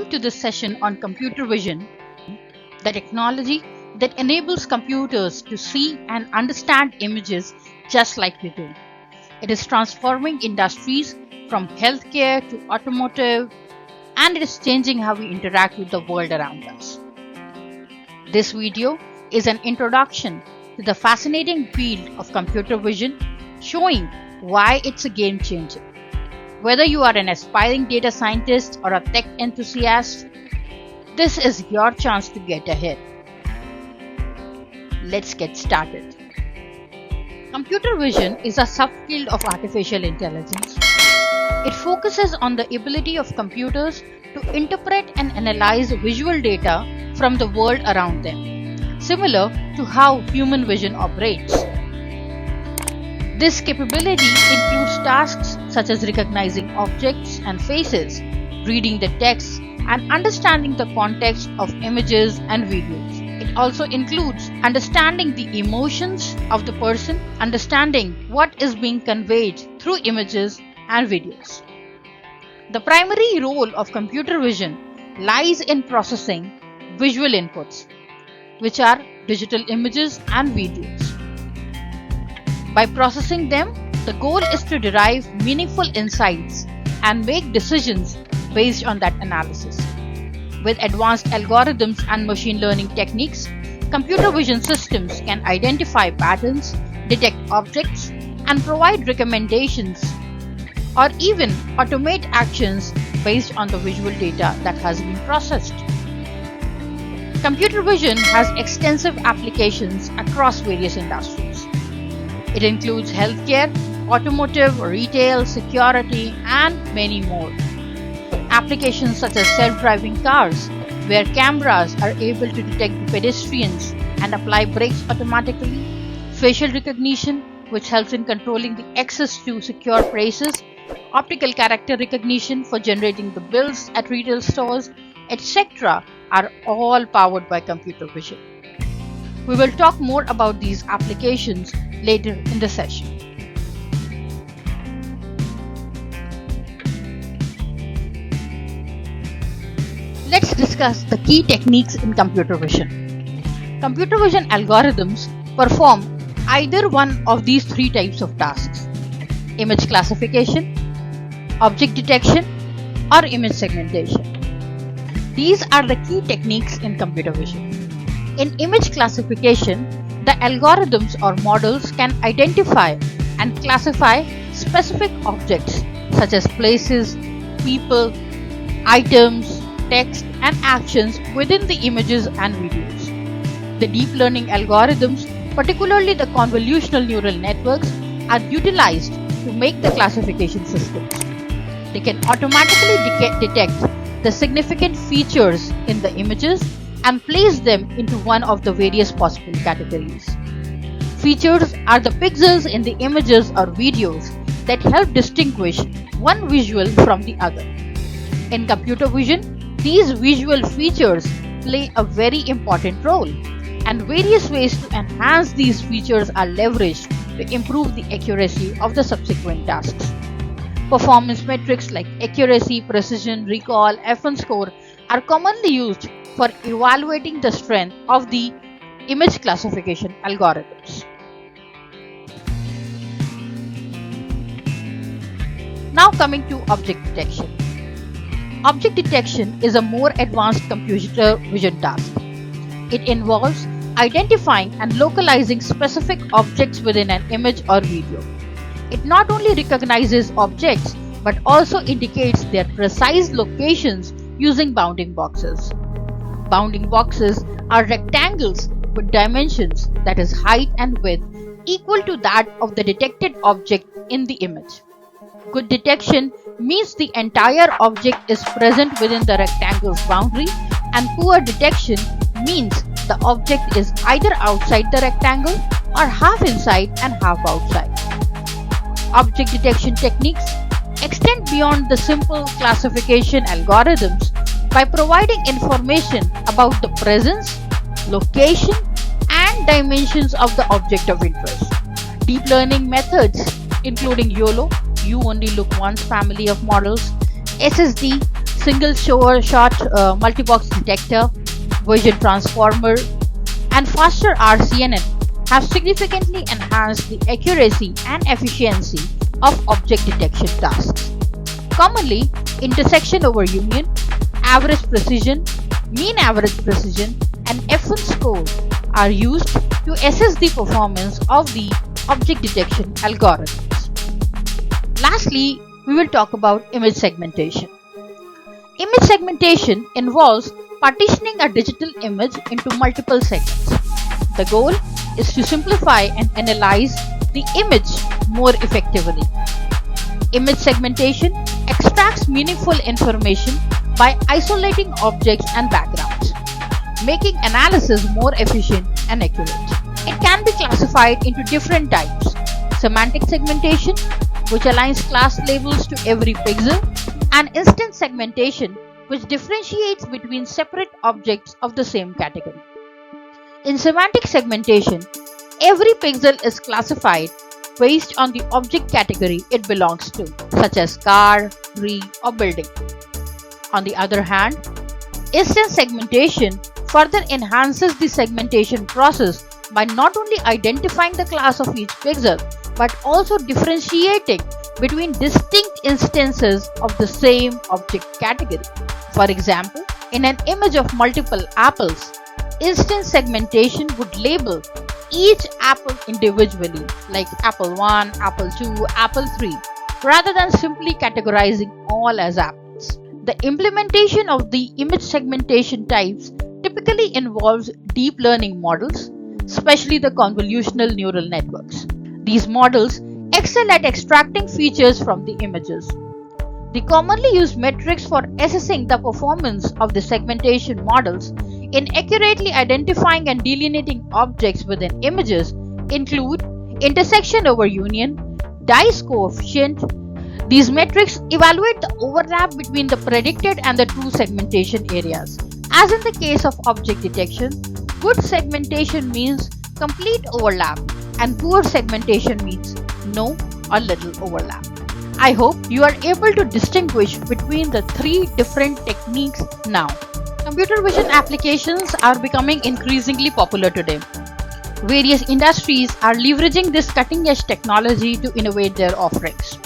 to this session on computer vision, the technology that enables computers to see and understand images just like we do. It is transforming industries from healthcare to automotive, and it is changing how we interact with the world around us. This video is an introduction to the fascinating field of computer vision, showing why it's a game changer. Whether you are an aspiring data scientist or a tech enthusiast, this is your chance to get ahead. Let's get started. Computer vision is a subfield of artificial intelligence. It focuses on the ability of computers to interpret and analyze visual data from the world around them, similar to how human vision operates. This capability includes tasks such as recognizing objects and faces, reading the text, and understanding the context of images and videos. It also includes understanding the emotions of the person, understanding what is being conveyed through images and videos. The primary role of computer vision lies in processing visual inputs, which are digital images and videos. By processing them, the goal is to derive meaningful insights and make decisions based on that analysis. With advanced algorithms and machine learning techniques, computer vision systems can identify patterns, detect objects, and provide recommendations, or even automate actions based on the visual data that has been processed. Computer vision has extensive applications across various industries. It includes healthcare, automotive, retail, security, and many more. Applications such as self-driving cars, where cameras are able to detect the pedestrians and apply brakes automatically, facial recognition, which helps in controlling the access to secure places, optical character recognition for generating the bills at retail stores, etc., are all powered by computer vision. We will talk more about these applications later in the session. Let's discuss the key techniques in computer vision. Computer vision algorithms perform either one of these three types of tasks: image classification, object detection, or image segmentation. These are the key techniques in computer vision. In image classification, the algorithms or models can identify and classify specific objects such as places, people, items, text, and actions within the images and videos. The deep learning algorithms, particularly the convolutional neural networks, are utilized to make the classification systems. They can automatically detect the significant features in the images and place them into one of the various possible categories. Features are the pixels in the images or videos that help distinguish one visual from the other. In computer vision, these visual features play a very important role, and various ways to enhance these features are leveraged to improve the accuracy of the subsequent tasks. Performance metrics like accuracy, precision, recall, F1 score are commonly used for evaluating the strength of the image classification algorithms. Now coming to object detection. Object detection is a more advanced computer vision task. It involves identifying and localizing specific objects within an image or video. It not only recognizes objects but also indicates their precise locations using bounding boxes. Bounding boxes are rectangles with dimensions, that is height and width, equal to that of the detected object in the image. Good detection means the entire object is present within the rectangle's boundary, and poor detection means the object is either outside the rectangle or half inside and half outside. Object detection techniques extend beyond the simple classification algorithms by providing information about the presence, location, and dimensions of the object of interest. Deep learning methods including YOLO, You Only Look Once family of models, SSD, single shot multi-box detector, vision transformer, and faster RCNN have significantly enhanced the accuracy and efficiency of object detection tasks. Commonly, intersection over union, average precision, mean average precision, and F1 score are used to assess the performance of the object detection algorithms. Lastly, we will talk about image segmentation. Image segmentation involves partitioning a digital image into multiple segments. The goal is to simplify and analyze the image more effectively. Image segmentation extracts meaningful information by isolating objects and backgrounds, making analysis more efficient and accurate. It can be classified into different types: semantic segmentation, which aligns class labels to every pixel, and instance segmentation, which differentiates between separate objects of the same category. In semantic segmentation, every pixel is classified based on the object category it belongs to, such as car, tree, or building. On the other hand, instance segmentation further enhances the segmentation process by not only identifying the class of each pixel, but also differentiating between distinct instances of the same object category. For example, in an image of multiple apples, instance segmentation would label each apple individually, like apple 1, apple 2, apple 3, rather than simply categorizing all as apples. The implementation of the image segmentation types typically involves deep learning models, especially the convolutional neural networks. These models excel at extracting features from the images. The commonly used metrics for assessing the performance of the segmentation models in accurately identifying and delineating objects within images include intersection over union, dice coefficient. These metrics evaluate the overlap between the predicted and the true segmentation areas. As in the case of object detection, good segmentation means complete overlap, and poor segmentation means no or little overlap. I hope you are able to distinguish between the three different techniques now. Computer vision applications are becoming increasingly popular today. Various industries are leveraging this cutting-edge technology to innovate their offerings.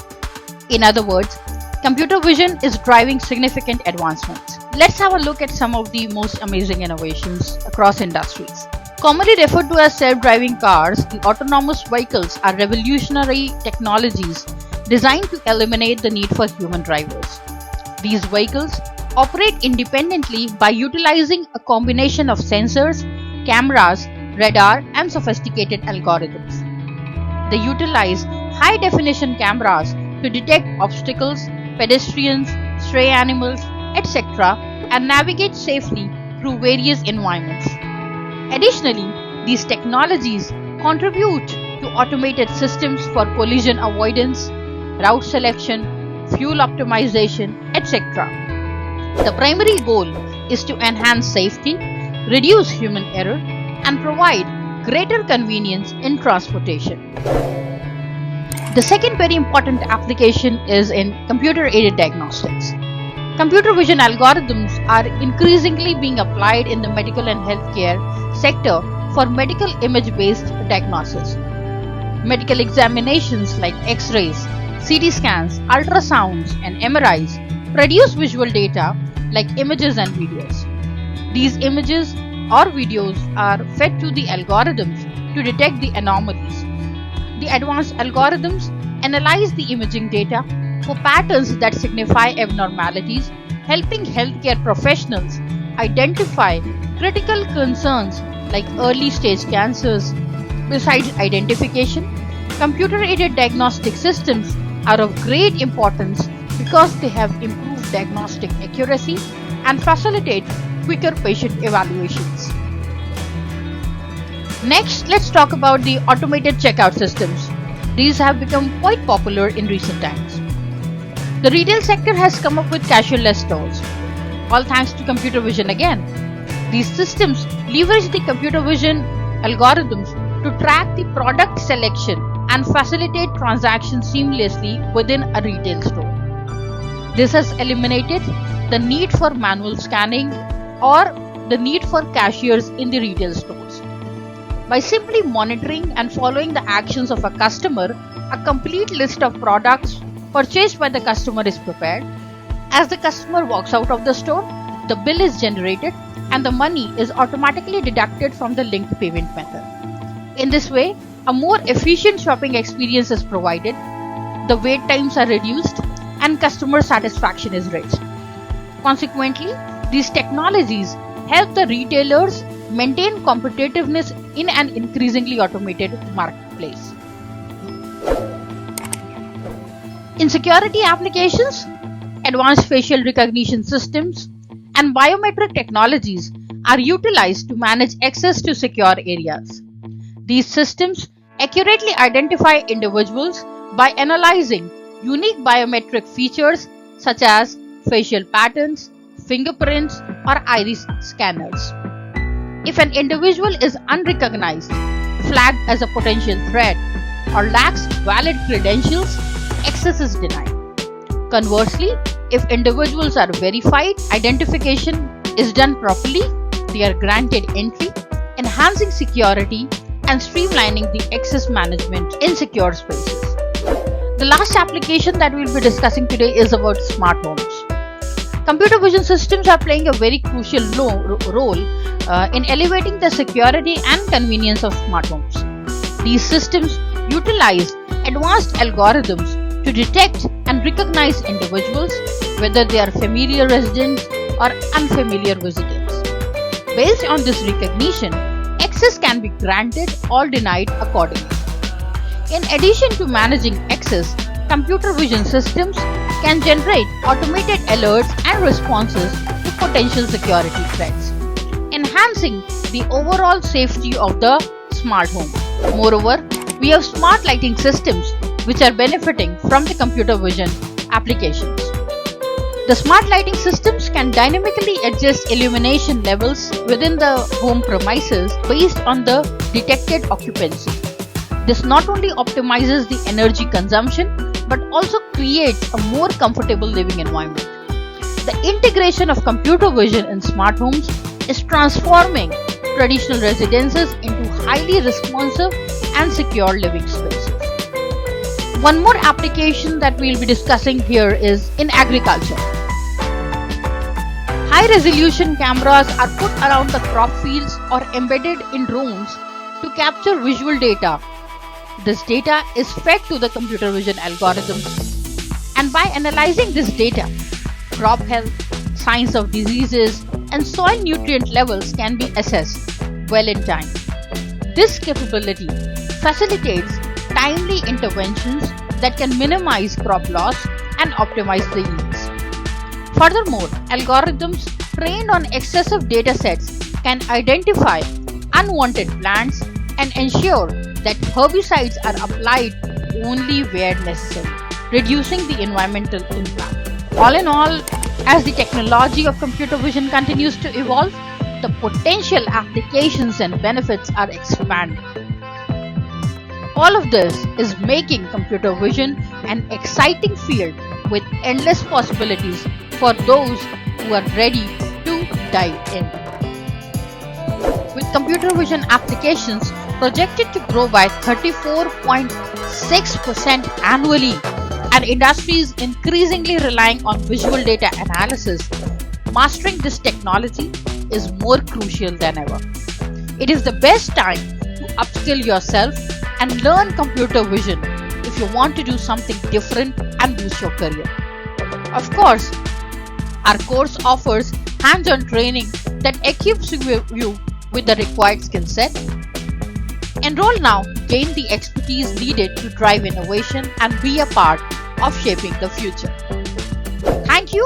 In other words, computer vision is driving significant advancements. Let's have a look at some of the most amazing innovations across industries. Commonly referred to as self-driving cars, the autonomous vehicles are revolutionary technologies designed to eliminate the need for human drivers. These vehicles operate independently by utilizing a combination of sensors, cameras, radar, and sophisticated algorithms. They utilize high-definition cameras to detect obstacles, pedestrians, stray animals, etc., and navigate safely through various environments. Additionally, these technologies contribute to automated systems for collision avoidance, route selection, fuel optimization, etc. The primary goal is to enhance safety, reduce human error, and provide greater convenience in transportation. The second very important application is in computer-aided diagnostics. Computer vision algorithms are increasingly being applied in the medical and healthcare sector for medical image-based diagnosis. Medical examinations like X-rays, CT scans, ultrasounds, and MRIs produce visual data like images and videos. These images or videos are fed to the algorithms to detect the anomalies. The advanced algorithms analyze the imaging data for patterns that signify abnormalities, helping healthcare professionals identify critical concerns like early stage cancers. Besides identification, computer-aided diagnostic systems are of great importance because they have improved diagnostic accuracy and facilitate quicker patient evaluations. Next, let's talk about the automated checkout systems. These have become quite popular in recent times. The retail sector has come up with cashier-less stores, all thanks to computer vision again. These systems leverage the computer vision algorithms to track the product selection and facilitate transactions seamlessly within a retail store. This has eliminated the need for manual scanning or the need for cashiers in the retail stores. By simply monitoring and following the actions of a customer, a complete list of products purchased by the customer is prepared. As the customer walks out of the store, the bill is generated and the money is automatically deducted from the linked payment method. In this way, a more efficient shopping experience is provided, the wait times are reduced, and customer satisfaction is raised. Consequently, these technologies help the retailers maintain competitiveness in an increasingly automated marketplace. In security applications, advanced facial recognition systems and biometric technologies are utilized to manage access to secure areas. These systems accurately identify individuals by analyzing unique biometric features such as facial patterns, fingerprints, or iris scanners. If an individual is unrecognized, flagged as a potential threat, or lacks valid credentials, access is denied. Conversely, if individuals are verified, identification is done properly, they are granted entry, enhancing security and streamlining the access management in secure spaces. The last application that we will be discussing today is about smart homes. Computer vision systems are playing a very crucial role in elevating the security and convenience of smart homes. These systems utilize advanced algorithms to detect and recognize individuals, whether they are familiar residents or unfamiliar visitors. Based on this recognition, access can be granted or denied accordingly. In addition to managing access, computer vision systems can generate automated alerts and responses to potential security threats, enhancing the overall safety of the smart home. Moreover, we have smart lighting systems which are benefiting from the computer vision applications. The smart lighting systems can dynamically adjust illumination levels within the home premises based on the detected occupancy. This not only optimizes the energy consumption but also creates a more comfortable living environment. The integration of computer vision in smart homes is transforming traditional residences into highly responsive and secure living spaces. One more application that we will be discussing here is in agriculture. High-resolution cameras are put around the crop fields or embedded in drones to capture visual data. This data is fed to the computer vision algorithms, and by analyzing this data, crop health, signs of diseases, and soil nutrient levels can be assessed well in time. This capability facilitates timely interventions that can minimize crop loss and optimize the yields. Furthermore, algorithms trained on excessive datasets can identify unwanted plants and ensure that herbicides are applied only where necessary, reducing the environmental impact. All in all, as the technology of computer vision continues to evolve, the potential applications and benefits are expanding. All of this is making computer vision an exciting field with endless possibilities for those who are ready to dive in. With computer vision applications projected to grow by 34.6% annually and industries increasingly relying on visual data analysis, mastering this technology is more crucial than ever. It is the best time to upskill yourself and learn computer vision if you want to do something different and boost your career. Of course, our course offers hands-on training that equips you with the required skill set. Enroll now to gain the expertise needed to drive innovation and be a part of shaping the future. Thank you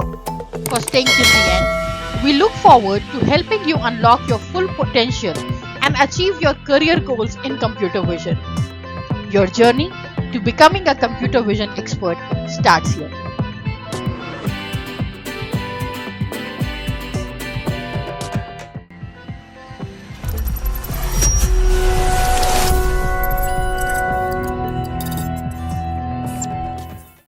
for staying till the end. We look forward to helping you unlock your full potential and achieve your career goals in computer vision. Your journey to becoming a computer vision expert starts here.